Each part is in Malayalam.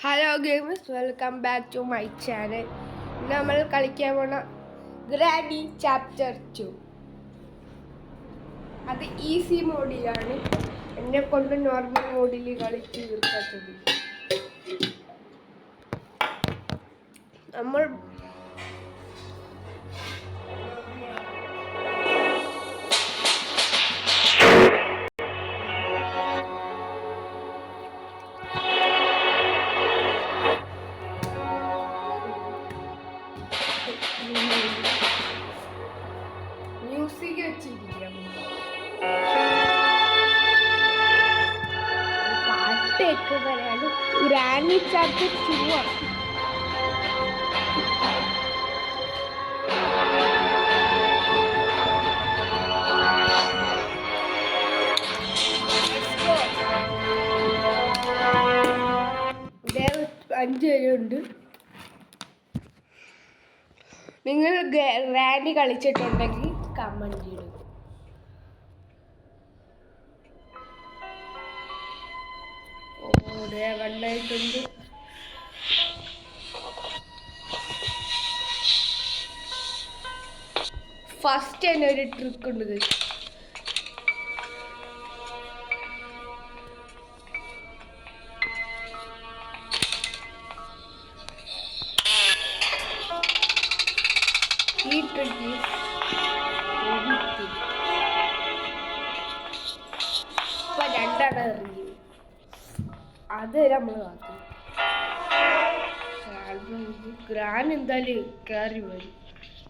Hello gamers, welcome back to my channel. നമ്മൾ കളിക്കാൻ പോണ ഗ്രാനി ചാപ്റ്റർ 2. അത് ഈസി മോഡിലാണ്. എന്നെ കൊണ്ട് നോർമൽ മോഡിൽ കളിച്ച് തീർക്കാത്തത്. നമ്മൾ മ്യൂസിക് വെച്ചിരിക്കാം. പാട്ടൊക്കെ പറയാനും ഗ്രാനി ചാപ്റ്റർ 2 ആണ്. അഞ്ച് പേരുണ്ട്. നിങ്ങൾ ഗ്രാനി കളിച്ചിട്ടുണ്ടെങ്കിൽ കമന്റ് ചെയ്യും. കണ്ടായിട്ടുണ്ട്. ഫസ്റ്റ് തന്നെ ഒരു ട്രിക്ക് ഉണ്ട്. ഈ ട്രിക്ക് ഇപ്പൊ രണ്ടെണ്ണം എറിയും. അത് നമ്മൾ കാക്കും. ഗ്രാൻ എന്തായാലും കയറി വരും.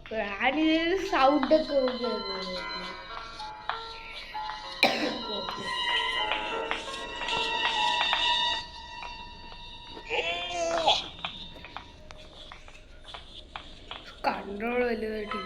ഗ്രാനിൽ സൗണ്ടൊക്കെ കൺട്രോൾ വലുതായിട്ട്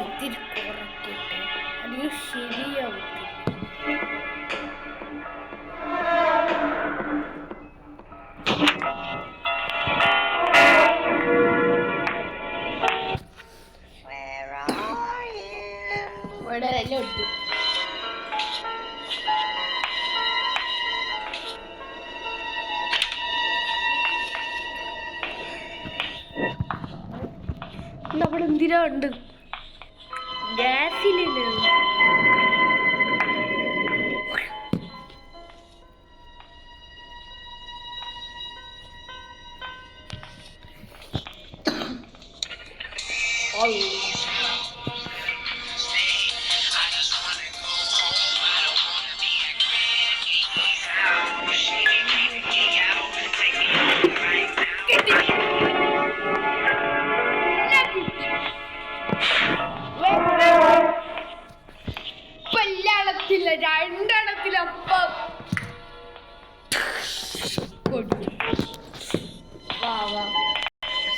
ഇത്തിരി കുറയ്ക്കട്ടെ. അല്ലെങ്കിൽ ശരിയാവത്തില്ല. ഇവിടെ എല്ലാം ഉണ്ട്. അവിടെ എന്തിനാ ഉണ്ട്? ഗ്യാസിലില്ല. രണ്ടെണ്ണത്തിലപ്പം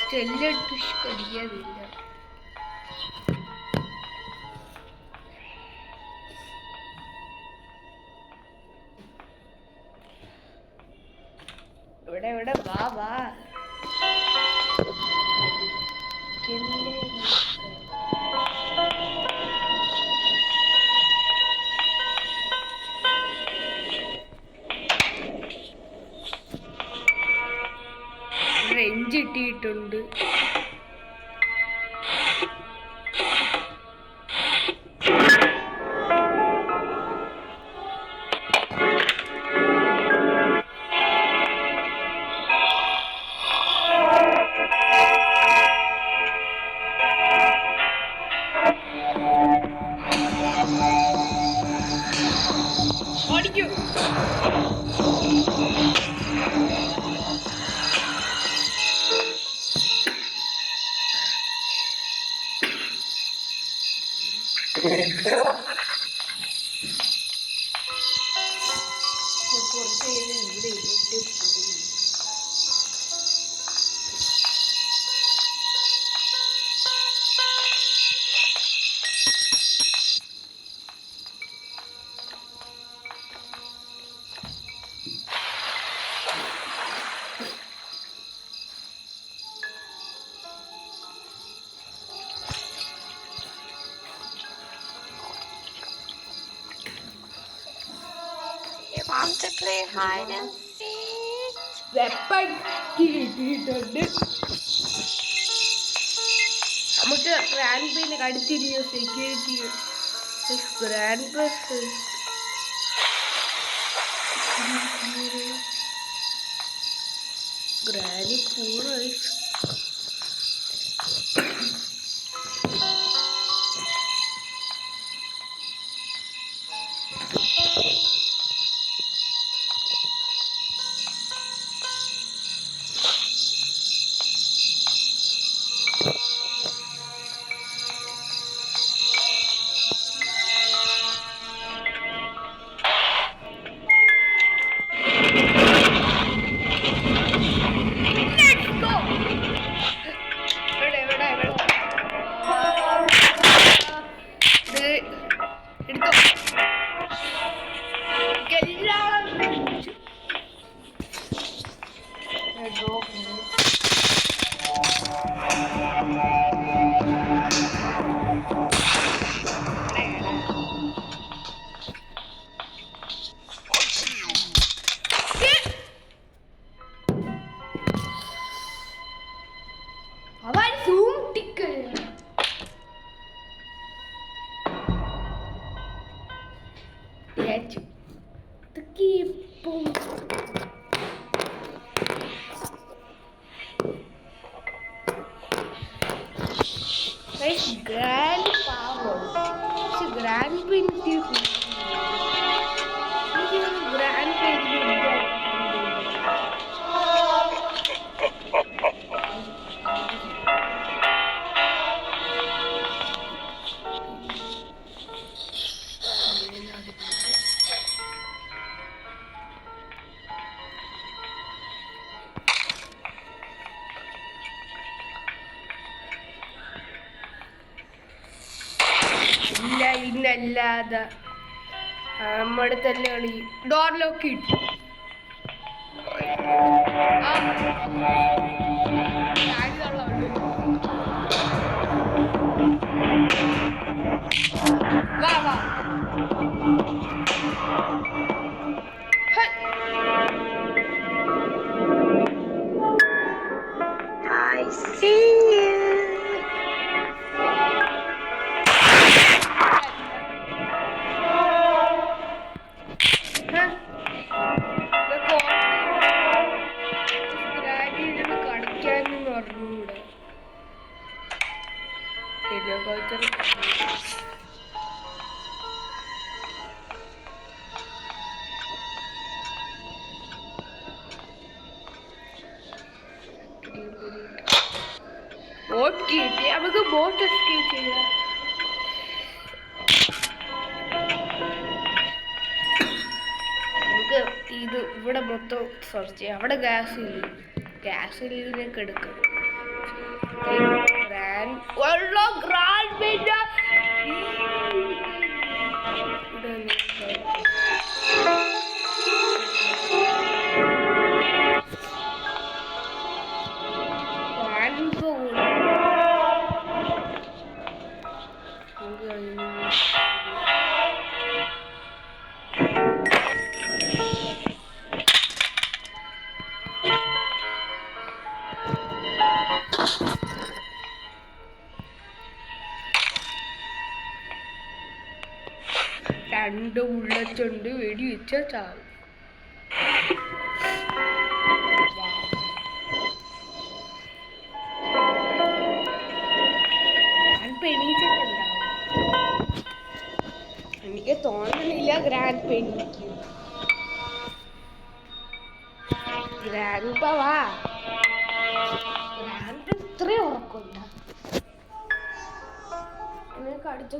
സ്റ്റെല്ലിട്ട് കടിക്കാതില്ല. ഇവിടെ ഇവിടെ വാ വാ. കിട്ടിയിട്ടുണ്ട്. Want to play hide and seek? Weapon കിട്ടിയിട്ടുണ്ട്. നമുക്ക് ഗ്രാൻഡ് പേന് കടുത്തിരിയോ സെക്യൂരിറ്റി ഗ്രാൻഡ് ബസ് ഗ്രാനി പൂറ grand power. It's a grand primitive. Grand primitive. ഇന്നല്ലാതെ നമ്മുടെ തന്നെ കളി ഡോർ ലോക്ക് ഇട്ടു. വാ വാ I see you. ബോട്ട് കിട്ടി, നമുക്ക് ബോട്ട് എസ്കേപ്പ് ചെയ്യാം. നമുക്ക് ഇത് ഇവിടെ മൊത്തം സെർച്ച് ചെയ്യാം. അവിടെ ഗ്യാസ് ഇല്ലിനൊക്കെ എടുക്കാം. 2 ബുള്ളറ്റുണ്ട്, വെടി വെച്ച ചാവും. എനിക്ക് തോന്നുന്നില്ല ഗ്രാൻഡ് പെണ്ണിക്ക്. ഗ്രാൻഡ് വാ, ഗ്രാൻഡ് ഇത്രയും ഉറക്കമുണ്ട. കടിച്ചു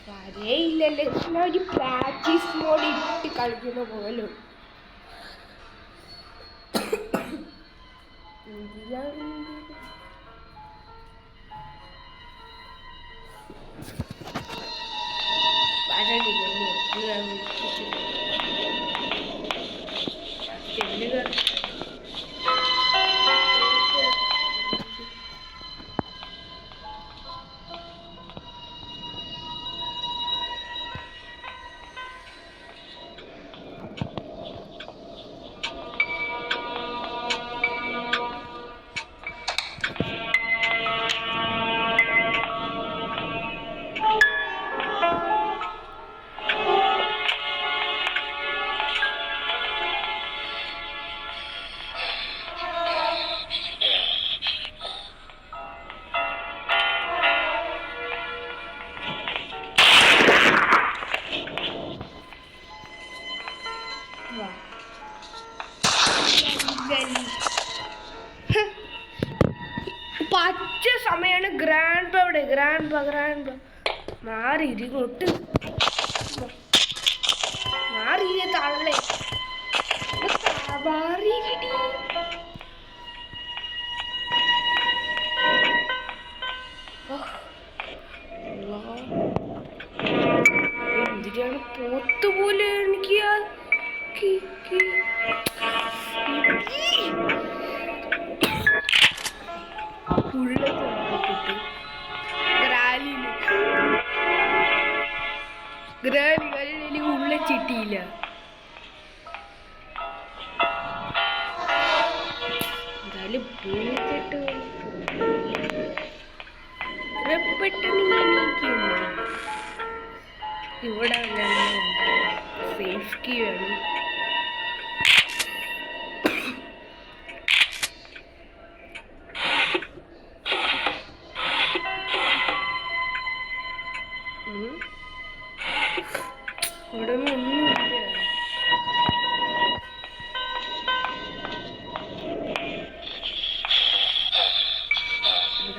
വരേയില്ലല്ലോ. ഒരു പ്രാക്ടീസ് മോഡ് ഇട്ട് കളിക്കുന്ന പോലും. പച്ച സമയാണ്. ഗ്രാൻഡ് അവിടെ, ഗ്രാൻഡ് മാറി ഇങ്ങോട്ട് മാറി തള്ളേ മാറി. എന്തിനാണ് പോത്ത് പോലെ എനിക്ക് ഗ്രാനി ഉള്ള ചിട്ടിയില്ല. എന്തായാലും പെട്ടെന്ന് ഇവിടെ സേഫ്റ്റി വേണം. ഇവിടെ ഒന്നുമില്ല.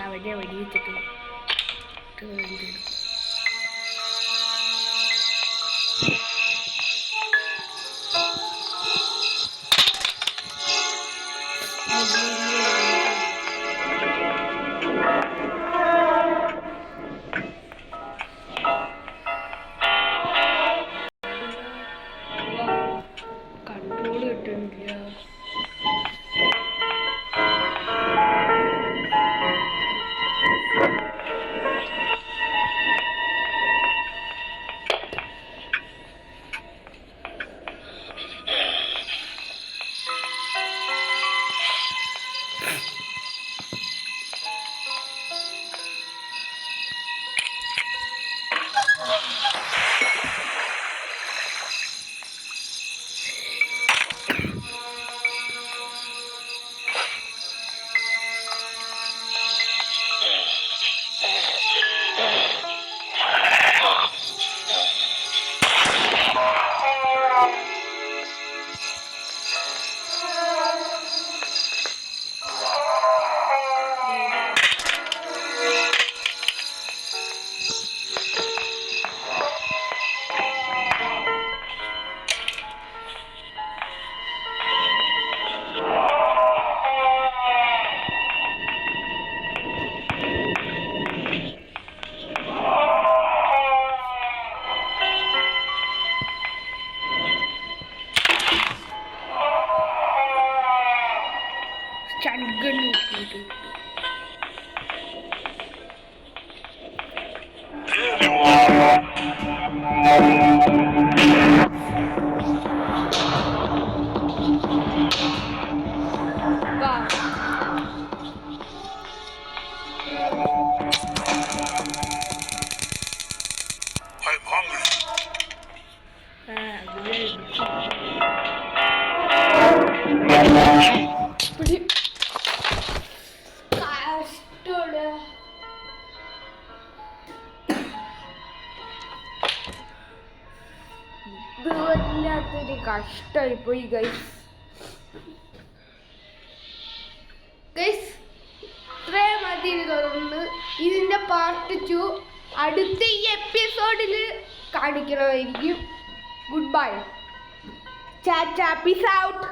അവിടെ വെടിവെച്ചിട്ട് കൺട്രോൾ കിട്ടുന്നില്ല. ഷട്ട്ഗൺ നോക്കിയിട്ട് I'm hungry. കഷ്ടോട് ഇത് വല്ലാത്തൊരു കഷ്ടമായി പോയി ഗൈസ്. ഗൈസ് ഇത്രയും മതി തോന്നുന്നു. ഇതിന്റെ പാർട്ട് 2 അടുത്ത ഈ എപ്പിസോഡിൽ കാണിക്കണമായിരിക്കും. ഗുഡ് ബൈ, ചാച്ചാ, പീസ് ഔട്ട്.